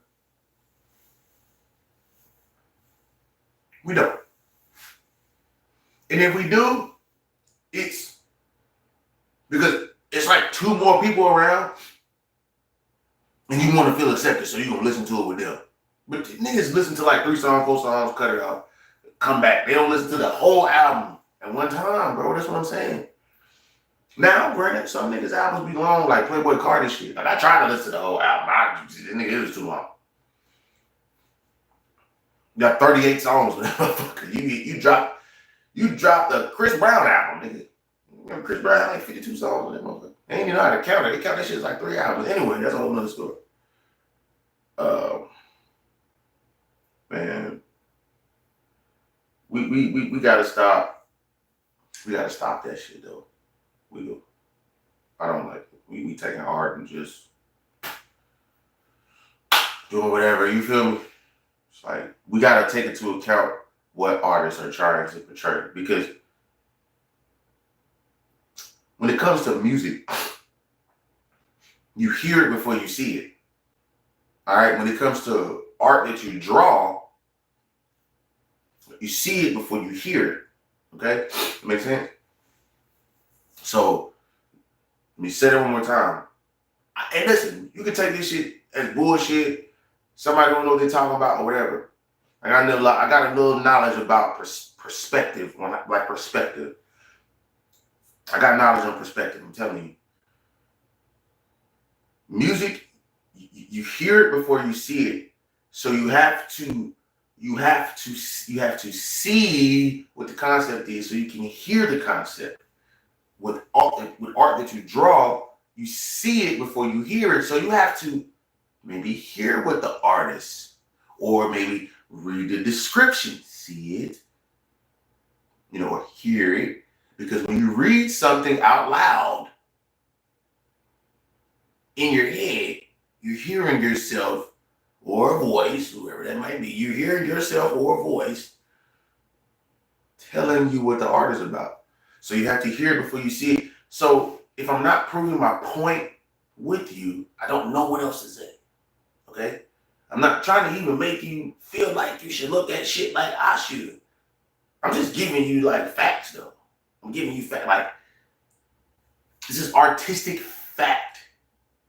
We don't. And if we do, it's because it's like two more people around and you want to feel accepted, so you're going to listen to it with them. But niggas listen to like 3 songs, 4 songs, cut it off, come back. They don't listen to the whole album at one time, bro. That's what I'm saying. Now, granted, some niggas' albums be long, like Playboy Cardi shit. Like, I tried to listen to the whole album. It was too long. You got 38 songs, motherfucker. You dropped the Chris Brown album, nigga. Remember Chris Brown had like 52 songs on that motherfucker. They ain't even know how to count it. They count that shit as like 3 albums. Anyway, that's a whole nother story. Man, we gotta stop. We gotta stop that shit though. We do. I don't like it. We taking art and just doing whatever. You feel me? It's like we gotta take into account what artists are trying to portray, because when it comes to music, you hear it before you see it. All right. When it comes to art that you draw, you see it before you hear it. Okay, make sense? So let me say that one more time. And listen, you can take this shit as bullshit. Somebody don't know what they're talking about or whatever. I got a little knowledge about perspective. Like perspective, I got knowledge on perspective. I'm telling you, music, you hear it before you see it. So you have to see what the concept is, so you can hear the concept. With art that you draw, you see it before you hear it. So you have to maybe hear what the artist, or maybe read the description, see it, or hear it. Because when you read something out loud in your head, you're hearing yourself or a voice, whoever that might be. You're hearing yourself or a voice telling you what the art is about. So you have to hear it before you see it. So if I'm not proving my point with you, I don't know what else to say. Okay? I'm not trying to even make you feel like you should look at shit like I should. I'm just giving you like facts though. I'm giving you fact. Like, this is artistic fact.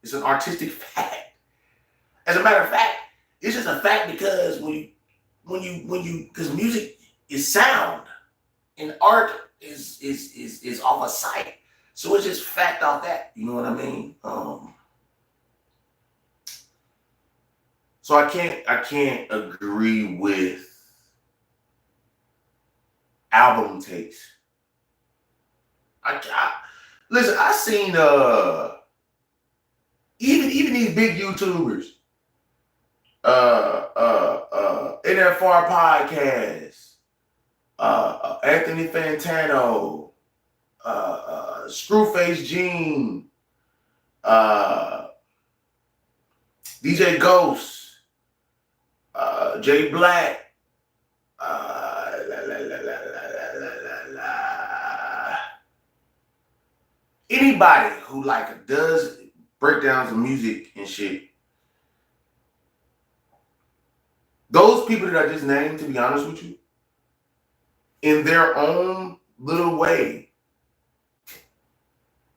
It's an artistic fact. As a matter of fact, it's just a fact because because music is sound and art is off a sight. So it's just fact off that. You know what I mean? So I can't agree with album takes. Listen, I seen even these big YouTubers, NFR Podcast, Anthony Fantano, Screwface Gene, DJ Ghost, Jay Black, anybody who like does breakdowns of music and shit, Those people that I just named, to be honest with you, in their own little way,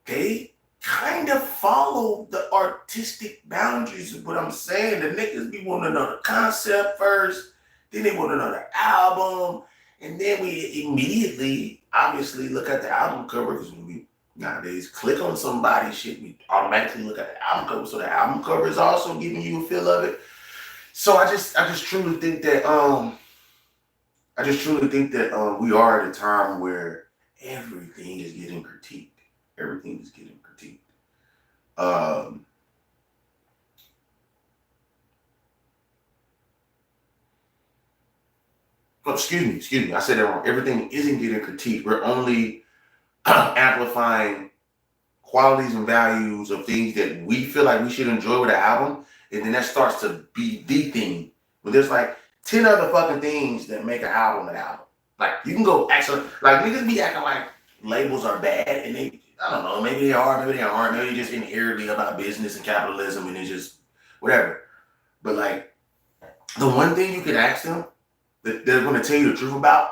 they kind of follow the artistic boundaries of what I'm saying. The niggas be wanting to know the concept first, then they want to know the album, and then we immediately, obviously, look at the album cover because when we nowadays click on somebody's shit, we automatically look at the album cover. So the album cover is also giving you a feel of it. So I just truly think that we are at a time where everything is getting critiqued. Everything is getting critiqued. Oh, excuse me. I said that wrong. Everything isn't getting critiqued. We're only amplifying qualities and values of things that we feel like we should enjoy with the album, and then that starts to be the thing. But there's like 10 other fucking things that make an album an album. Like you can go actually, like niggas be acting like labels are bad, and they, I don't know, maybe they are, maybe they aren't, maybe they just inherently about business and capitalism, and it's just whatever. But like the one thing you could ask them that they're going to tell you the truth about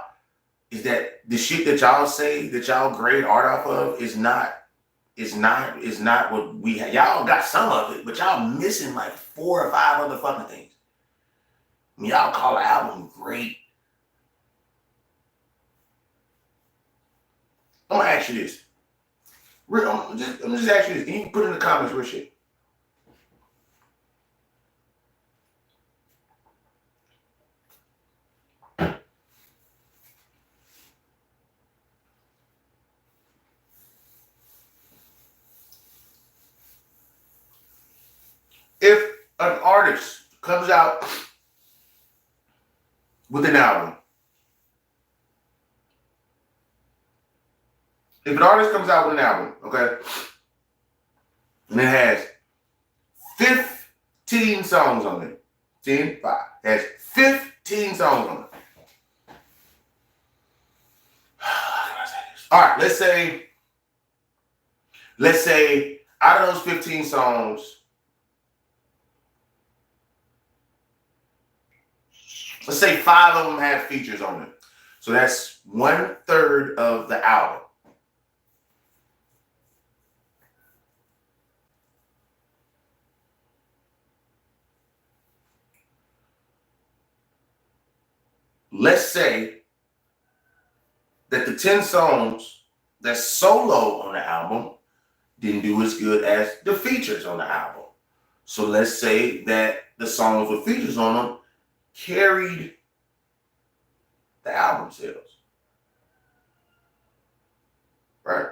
is that the shit that y'all say that y'all grade art off of is not what we have. Y'all got some of it, but y'all missing like 4 or 5 other fucking things. I mean, y'all call an album great. I'm gonna ask you this. I'm just ask you this. And you can put in the comments real shit. If an artist comes out with an album, okay, and it has 15 songs on it, 10, 5, it has 15 songs on it. All right, let's say out of those 15 songs, let's say 5 of them have features on it. So that's 1/3 of the album. Let's say that the 10 songs that's solo on the album didn't do as good as the features on the album. So let's say that the songs with features on them carried the album sales. Right?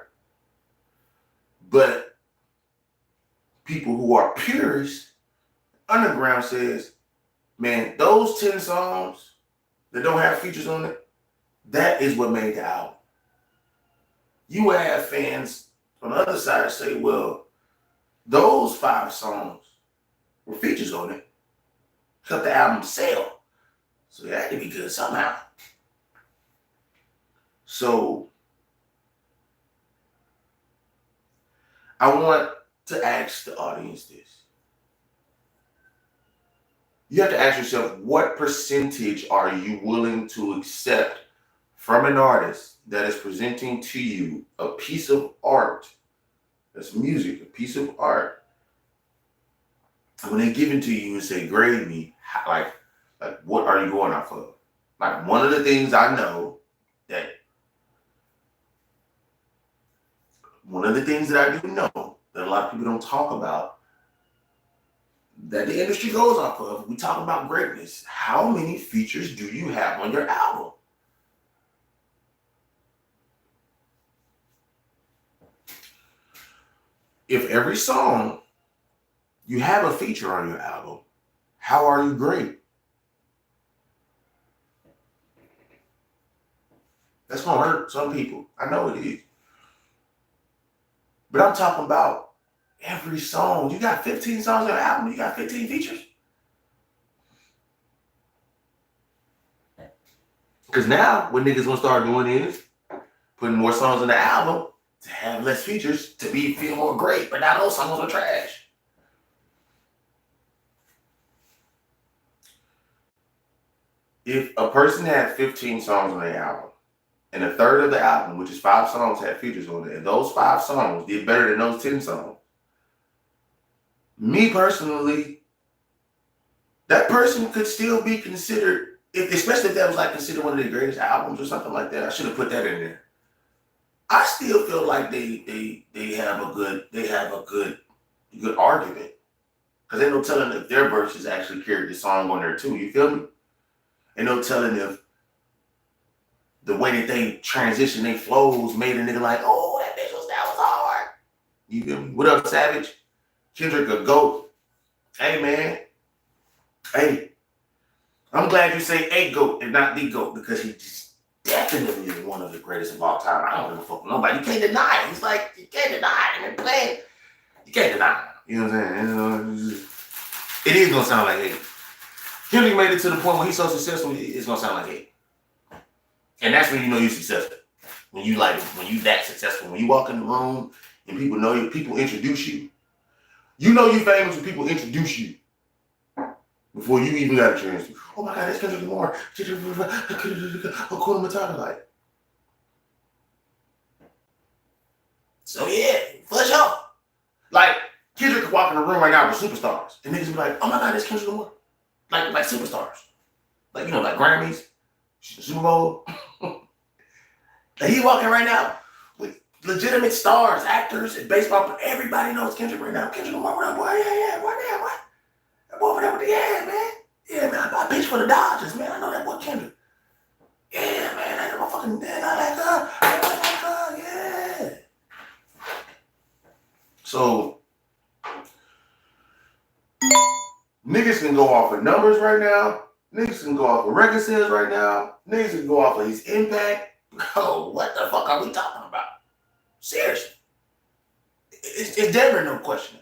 But people who are purists, underground says, man, those 10 songs that don't have features on it, that is what made the album. You would have fans on the other side say, well, those 5 songs with features on it helped the album sell. So that had to be good somehow. So I want to ask the audience this. You have to ask yourself, what percentage are you willing to accept from an artist that is presenting to you a piece of art, that's music, a piece of art, and when they give it to you and say, grade me, like what are you going off of? Like one of the things I know that, one of the things that I do know that a lot of people don't talk about, that the industry goes off of, we talk about greatness. How many features do you have on your album? If every song you have a feature on your album, how are you great? That's gonna hurt some people. I know it is. But I'm talking about every song. You got 15 songs on your album, you got 15 features. Because now what niggas gonna start doing is putting more songs on the album to have less features to feel more great. But now those songs are trash. if a person had 15 songs on their album, and a third of the album, which is 5 songs, had features on it, and those 5 songs did better than those 10 songs, me personally, that person could still be considered, especially if that was like considered one of the greatest albums or something like that. I should have put that in there. I still feel like they have a good argument, because ain't no telling if their verses actually carried the song on there too. You feel me? Ain't no telling if the way that they transition their flows made a nigga like, oh, that was hard. You feel me? What up, Savage? Kendrick a GOAT. Hey man. Hey. I'm glad you say a GOAT and not the GOAT, because he just definitely is one of the greatest of all time. I don't give a fuck with nobody. You can't deny it. He's like, you can't deny it. And playing, you can't deny it. You know what I'm saying? It is gonna sound like hate. Kendrick made it to the point where he's so successful, it's gonna sound like hate. And that's when you know you're successful. When you that successful. When you walk in the room and people know you, people introduce you. You know you're famous when people introduce you before you even got a chance to. Oh my God, that's Kendrick Lamar. Hakuna Matata, like. So yeah, for sure. Like, Kendrick could walk in the room right now with superstars, and niggas be like, oh my God, that's Kendrick Lamar. Like superstars. Like, you know, like Grammys, Super Bowl. Like, he walking right now with legitimate stars, actors, and baseball, but everybody knows Kendrick right now. Kendrick Lamar, what up, boy? Yeah, what? That boy over there with the ass, man. Yeah, man, I pitch for the Dodgers, man. I know that boy Kendrick. Yeah, man, that motherfucking, man, I like yeah. So, niggas can go off of numbers right now. Niggas can go off of record sales right now. Niggas can go off of his impact. Oh, what the fuck are we talking about? Seriously. It's never no question.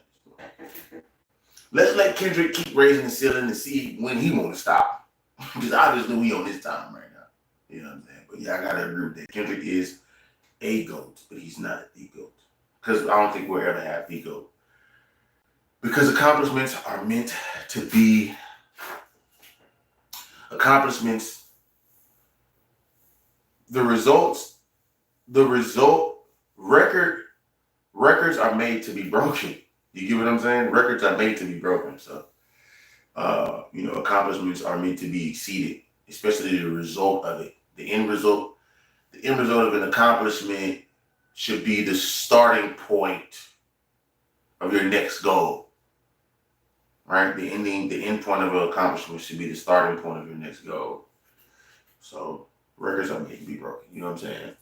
Let's let Kendrick keep raising the ceiling and see when he want to stop. Because obviously we on this time right now. You know what I'm saying? But yeah, I gotta agree with that. Kendrick is a GOAT, but he's not the GOAT. Because I don't think we'll ever have the GOAT. Because accomplishments are meant to be accomplishments. Records are made to be broken. You get what I'm saying? Records are made to be broken. So, accomplishments are meant to be exceeded, especially the result of it. The end result of an accomplishment should be the starting point of your next goal. Right? The end point of an accomplishment should be the starting point of your next goal. So, records are made to be broken. You know what I'm saying?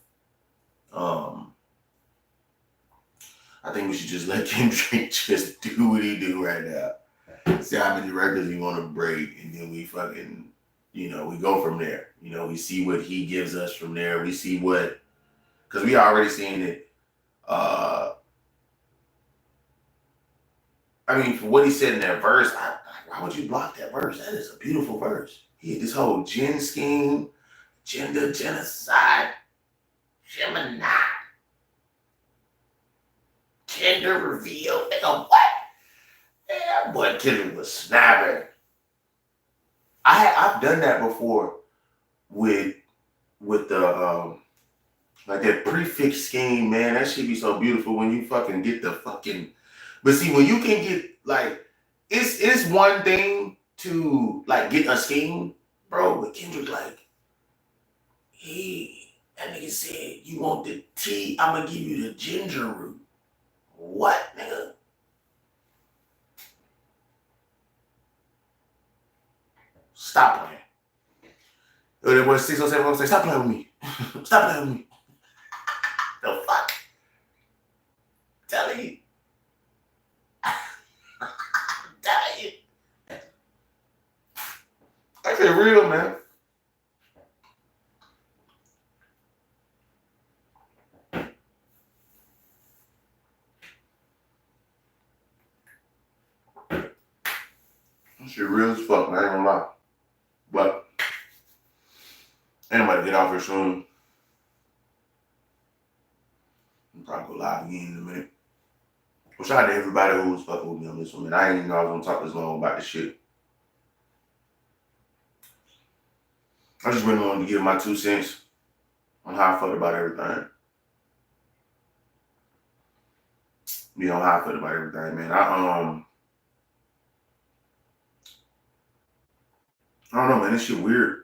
I think we should just let Kendrick just do what he do right now. See how many records we want to break, and then we fucking, we go from there. We see what he gives us from there. We see what, because we already seen it. For what he said in that verse, why would you block that verse? That is a beautiful verse. He had this whole gen scheme, gender genocide, Gemini. Gender reveal, nigga, what? Yeah, boy, Kendrick was snapping. I've done that before with the like that prefix scheme, man. That shit be so beautiful when you fucking get the fucking. But see, when you can get like, it's one thing to like get a scheme, bro. But Kendrick, like, that nigga said, you want the tea? I'm gonna give you the ginger root. What, nigga? Stop playing. There was 607 say, stop playing with me. Stop playing with me. The fuck? Telling you. Telling you. That's it real, man. Shit real as fuck, man. I ain't gonna lie. But anybody get off here soon. I'm probably go live again in a minute. Well, shout out to everybody who was fucking with me on this one, man. I didn't even know I was gonna talk this long about this shit. I just really wanted to give my 2 cents on how I felt about everything. You know, how I felt about everything, man. I don't know, man. This shit weird.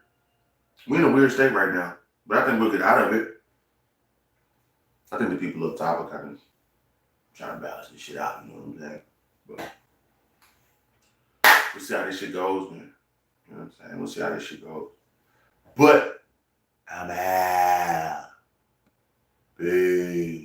We're in a weird state right now, but I think we'll get out of it. I think the people up top are kind of trying to balance this shit out. You know what I'm saying? But we'll see how this shit goes, man. You know what I'm saying? We'll see how this shit goes. But I'm out. Peace.